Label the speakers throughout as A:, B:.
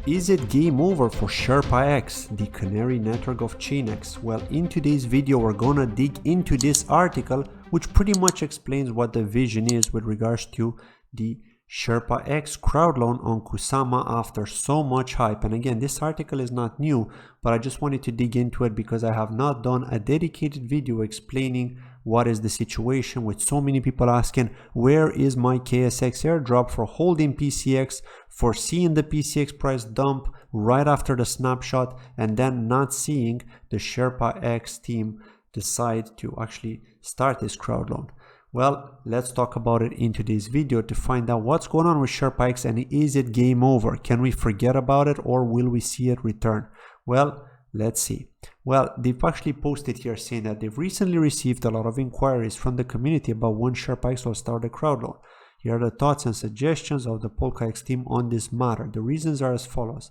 A: Is it game over for SherpaX, the canary network of ChainX? Well, in today's video we're gonna dig into this article, which pretty much explains what the vision is with regards to the SherpaX crowd loan on Kusama after so much hype. And again, this article is not new, but I just wanted to dig into it because I have not done a dedicated video explaining what is the situation, with so many people asking where is my KSX airdrop, for holding PCX, for seeing the PCX price dump right after the snapshot, and then not seeing the SherpaX team decide to actually start this crowd loan. Well, let's talk about it in today's video to find out what's going on with SherpaX, and is it game over? Can we forget about it, or will we see it return? Well, let's see. Well, they've actually posted here saying that they've recently received a lot of inquiries from the community about when SherpaX will start a crowd loan. Here are the thoughts and suggestions of the PolkaX team on this matter. The reasons are as follows.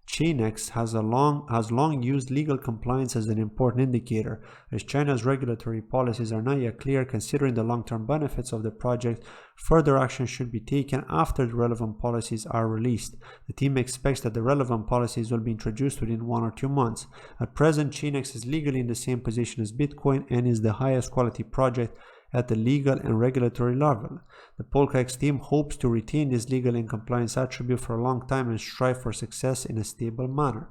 A: ChainX has long used legal compliance as an important indicator, as China's regulatory policies are not yet clear. Considering the long-term benefits of the project, further action should be taken after the relevant policies are released. The team expects that the relevant policies will be introduced within 1 or 2 months. At present, ChainX is legally in the same position as Bitcoin and is the highest quality project at the legal and regulatory level. The PolkaX team hopes to retain this legal and compliance attribute for a long time and strive for success in a stable manner.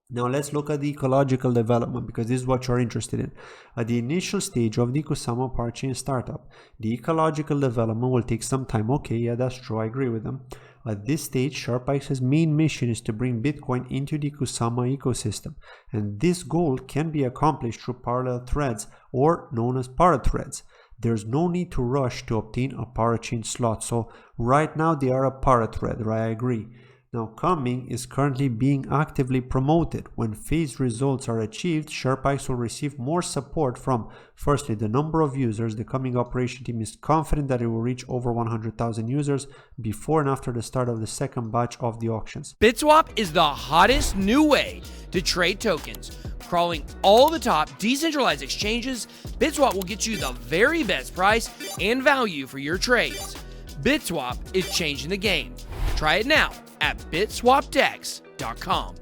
A: Now let's look at the ecological development, because this is what you're interested in. At the initial stage of the Kusama parachain startup, the ecological development will take some time. Okay, yeah, that's true, I agree with them. At this stage, SherpaX's main mission is to bring Bitcoin into the Kusama ecosystem, and this goal can be accomplished through parallel threads, or known as parathreads. There's no need to rush to obtain a parachain slot. So right now they are a parathread, right? I agree. Now coming is currently being actively promoted. When phased results are achieved, SherpaX will receive more support from, firstly, the number of users. The coming operation team is confident that it will reach over 100,000 users before and after the start of the second batch of the auctions.
B: BitSwap is the hottest new way to trade tokens. Crawling all the top decentralized exchanges, BitSwap will get you the very best price and value for your trades. BitSwap is changing the game. Try it now at bitswapdex.com.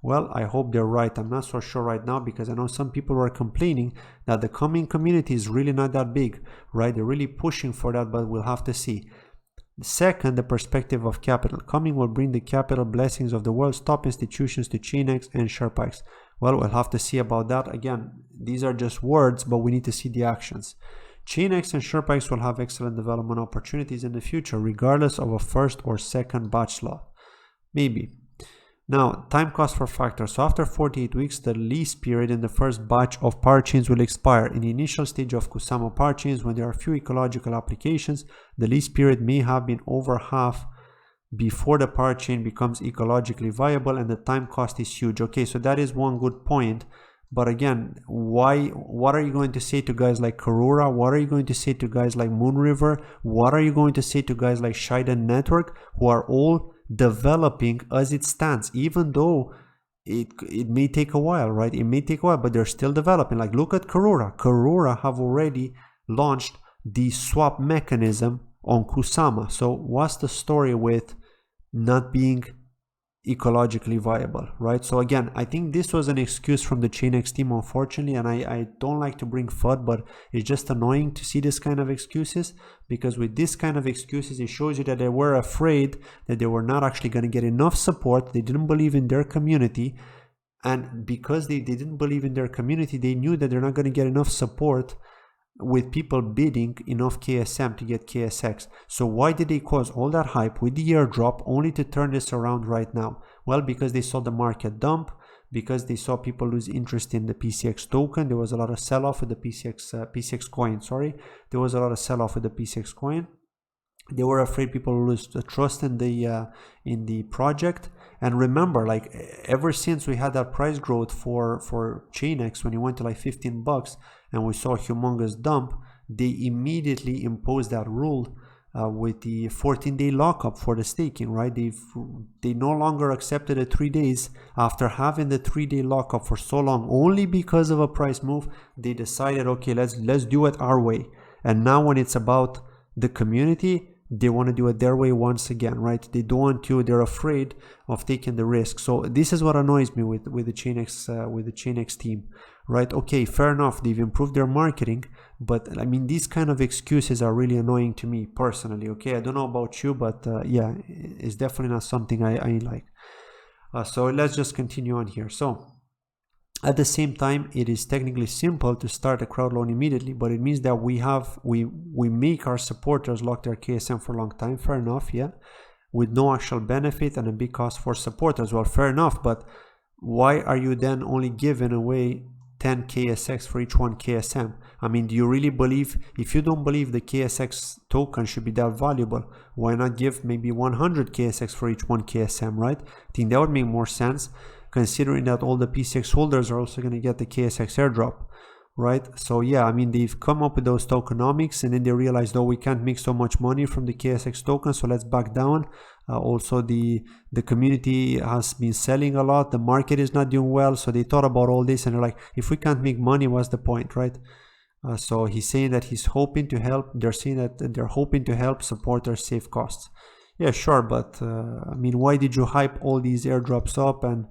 A: Well, I hope they're right. I'm not so sure right now, because I know some people were complaining that the coming community is really not that big, right? They're really pushing for that, but we'll have to see. Second, the perspective of capital. Coming will bring the capital blessings of the world's top institutions to ChainX and SherpaX. Well, we'll have to see about that. Again, these are just words, but we need to see the actions. ChainX and SherpaX will have excellent development opportunities in the future, regardless of a first or second batch slot. Maybe. Now, time cost for factors. So after 48 weeks, the lease period in the first batch of parachains will expire. In the initial stage of Kusama parachains, when there are few ecological applications, the lease period may have been over half before the parachain becomes ecologically viable, and the time cost is huge. Okay, so that is one good point. But again, what are you going to say to guys like Karura? What are you going to say to guys like Moonriver? What are you going to say to guys like Shiden Network, who are all developing as it stands, even though it may take a while, right? It may take a while, but they're still developing. Like, look at Karura. Karura have already launched the swap mechanism on Kusama. So what's the story with not being ecologically viable, right? So again, I think this was an excuse from the ChainX team, unfortunately, and I don't like to bring FUD, but it's just annoying to see this kind of excuses, because with this kind of excuses, it shows you that they were afraid that they were not actually going to get enough support. They didn't believe in their community, and because they didn't believe in their community, they knew that they're not going to get enough support with people bidding enough KSM to get KSX. So why did they cause all that hype with the airdrop only to turn this around right now? Well, because they saw the market dump, because they saw people lose interest in the PCX token. There was a lot of sell-off with the PCX coin, sorry. There was a lot of sell-off with the PCX coin. They were afraid people would lose trust in the project. And remember, like, ever since we had that price growth for ChainX, when it went to like $15 and we saw a humongous dump, they immediately imposed that rule with the 14-day lockup for the staking, right? They no longer accepted the 3 days. After having the 3-day lockup for so long, only because of a price move, they decided, okay, let's do it our way. And now when it's about the community, they want to do it their way once again, right? They don't want to, they're afraid of taking the risk. So this is what annoys me with the ChainX team, right? Okay, fair enough, they've improved their marketing, but I mean, these kind of excuses are really annoying to me personally. Okay, I don't know about you, but yeah, it's definitely not something I like. So let's just continue on here. So at the same time, it is technically simple to start a crowd loan immediately, but it means that we make our supporters lock their KSM for a long time. Fair enough, yeah, with no actual benefit and a big cost for supporters. Well, fair enough, but why are you then only giving away 10 KSX for each one KSM? I mean, do you really believe, if you don't believe the KSX token should be that valuable, why not give maybe 100 KSX for each one KSM, right? I think that would make more sense, considering that all the PCX holders are also going to get the KSX airdrop, right? So yeah, I mean, they've come up with those tokenomics, and then they realized, oh, we can't make so much money from the KSX token, so let's back down. Also, the community has been selling a lot, the market is not doing well, so they thought about all this, and they're like, if we can't make money, what's the point, right? So he's saying that he's hoping to help, they're saying that they're hoping to help supporters save costs. Yeah, sure, but I mean, why did you hype all these airdrops up and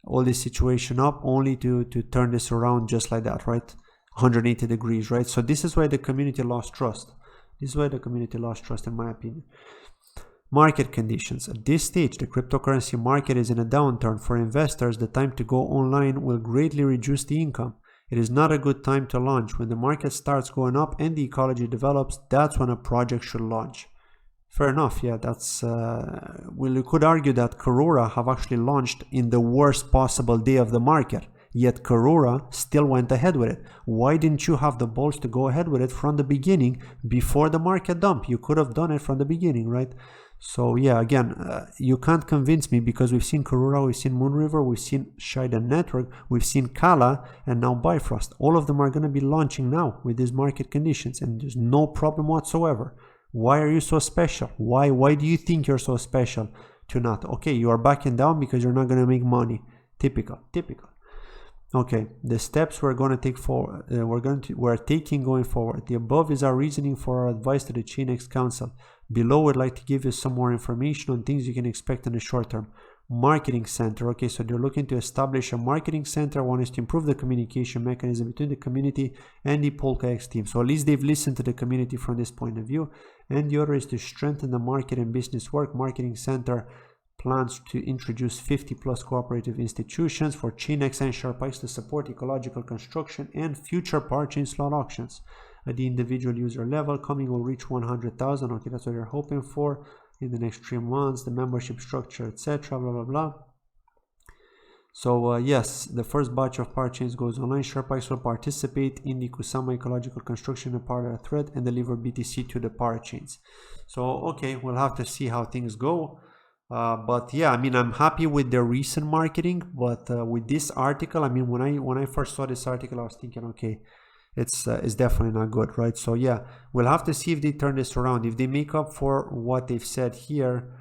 A: all this situation up only to turn this around just like that, right? 180 degrees, right? So this is why the community lost trust. This is why the community lost trust, in my opinion. Market conditions. At this stage, the cryptocurrency market is in a downturn. For investors, the time to go online will greatly reduce the income. It is not a good time to launch. When the market starts going up and the ecology develops, that's when a project should launch. Fair enough, yeah, that's, well, you could argue that Karura have actually launched in the worst possible day of the market, yet Karura still went ahead with it. Why didn't you have the balls to go ahead with it from the beginning before the market dump? You could have done it from the beginning, right? So yeah, again, you can't convince me, because we've seen Karura, we've seen Moonriver, we've seen Shiden Network, we've seen Kala, and now Bifrost. All of them are going to be launching now with these market conditions, and there's no problem whatsoever. Why are you so special? Why do you think you're so special to not? Okay, you are backing down because you're not going to make money. Typical. Okay, the steps we're going to take forward, we're taking going forward. The above is our reasoning for our advice to the ChainX Council. Below, we'd like to give you some more information on things you can expect in the short term. Marketing center. Okay, so they're looking to establish a marketing center. One is to improve the communication mechanism between the community and the PolkaX team. So at least they've listened to the community from this point of view. And the other is to strengthen the market and business work. Marketing center plans to introduce 50 plus cooperative institutions for ChainX and SherpaX to support ecological construction and future parachain slot auctions. At the individual user level, coming will reach 100,000. Okay, that's what they're hoping for in the next 3 months. The membership structure, etc. Blah blah blah. So yes, the first batch of parachains goes online. SherpaX will participate in the Kusama ecological construction and part thread and deliver BTC to the parachains. So okay, we'll have to see how things go. But yeah, I mean, I'm happy with their recent marketing, but with this article, I mean, when I first saw this article, I was thinking, okay, it's definitely not good, right? So yeah, we'll have to see if they turn this around, if they make up for what they've said here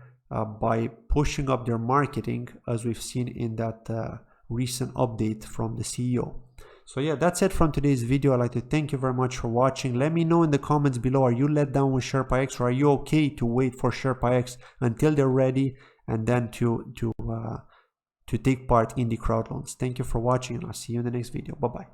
A: by pushing up their marketing, as we've seen in that recent update from the CEO. So yeah, that's it from today's video. I'd like to thank you very much for watching. Let me know in the comments below, are you let down with SherpaX, or are you okay to wait for SherpaX until they're ready and then to take part in the crowd loans? Thank you for watching, and I'll see you in the next video. Bye bye.